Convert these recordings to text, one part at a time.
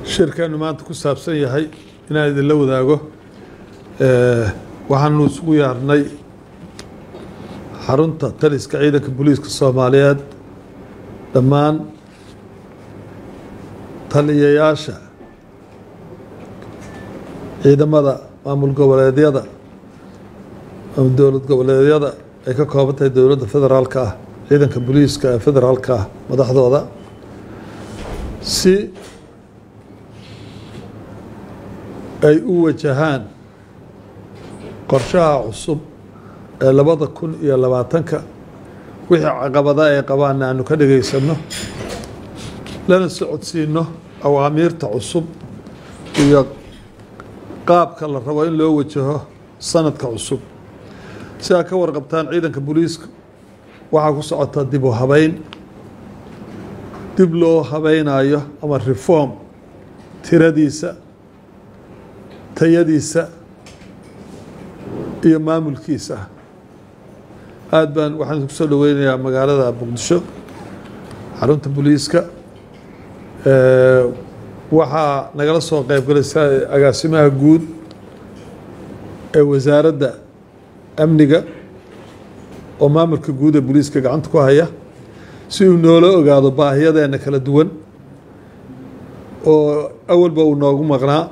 shirkanu maanta ku saabsan yahay inaan idinla wadaago waxaanu isugu yaarnay xarunta taliska ciidanka booliiska Soomaaliyeed dhammaan taliyayaasha ciidamada maamul goboleedyada ama dowlad goboleedyada ay ka kooban tahay dowladda federaalka ah ciidanka booliiska ee federaalka ah madaxdooda si ay u wajahaan qorshaha cusub ee 2020 wixii caqabada ay qabaan aanu ka dhageysano lana socodsiino awaamiirta cusub iyo qaabka la rabo in loo wajaho sanadka cusub si ay ka warqabtaan ciidanka booliiska waxaa ku socota dib u habeyn dib loo habeynayo ama reform tiradiisa tayadiisa iyo maamulkiisa aad baan waxaan ku soo dhaweynayaa magaalada Muqdisho xarunta booliiska waxaa nagala soo qayb galaysa agaasimaha guud ee wasaaradda amniga oo maamulka guud ee booliiska gacanta ku haya si uu noola ogaado baahiyadeena kala duwan oo awalba uu noogu maqnaa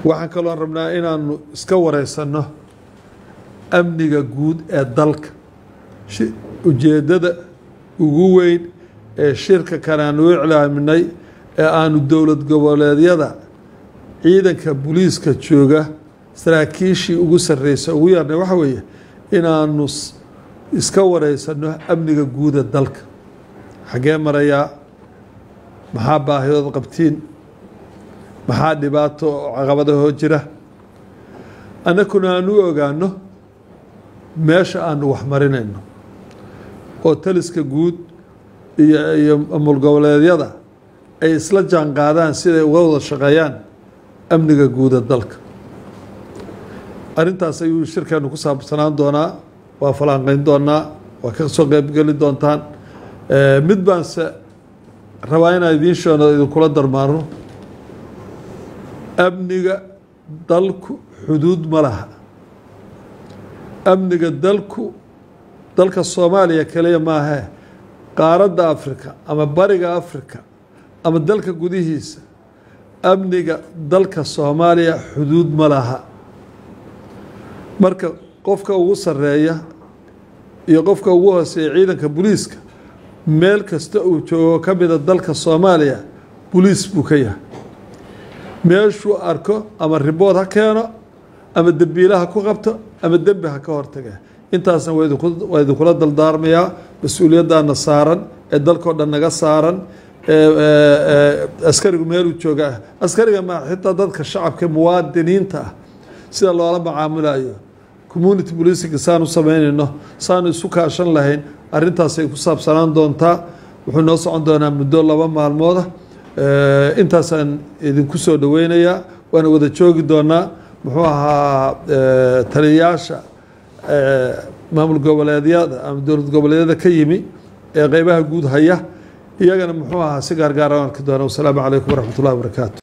waxaan kaloo rabnaa inaanu iska wareysano amniga guud ee dalka ujeedada ugu weyn ee shirka kale aanu iclaaminay ee aanu dowlad goboleedyada ciidanka booliiska jooga saraakiishii ugu sarreysa ugu yarnay waxa weeye inaanu iska wareysano amniga guud ee dalka xagee marayaa maxaa baahiyood qabtiin maxaa dhibaato caqabadaho jira annakuna aanu ogaano meesha aanu wax marinayno oo taliska guud iyo maamul goboleedyada ay isla jaan qaadaan siday uga wada shaqeeyaan amniga guud ee dalka arrintaas ayuu shirkeenu ku saabsanaan doonaa waa falanqeyn doonaa waa ka soo qaybgeli doontaan mid baanse rabaa inaan idiin sheegno idinkula darmaano amniga dalku xuduud ma laha amniga dalka Soomaaliya kaliya maaha qaaradda Afrika ama bariga Afrika ama dalka gudihiisa amniga dalka Soomaaliya xuduud ma laha marka qofka ugu sareeya iyo qofka ugu hooseeya ciidanka booliiska meel kasta uu joogo ka mid ah dalka Soomaaliya booliis buu ka yahay meeshuu arko ama ribood ha keeno ama dambiilaha ku qabto ama dembi ha ka hortaga intaasna waa idinkula daldaarmayaa mas-uuliyaddaana saaran ee dalkoo dhan naga saaran askarigu meeluu jooga askariga ma xitaa dadka shacabka muwaadiniinta ah sida loola macaamulayo community policing saanu sameynayno saanu isu kaashan lahayn arrintaasay ku saabsanaan doontaa wuxuu noo socon doonaa muddo 2 maalmooda intaasaan idinku soo dhaweynayaa waana wada joogi doonaa muxuu ahaa taliyayaasha maamul goboleedyada ama dowlad goboleedyada ka yimi ee qaybaha guud haya iyagana muxuu ahaa si gaargaar ah arki doona. Wassalaamu calaykum waraxmatullahi wabarakaatu.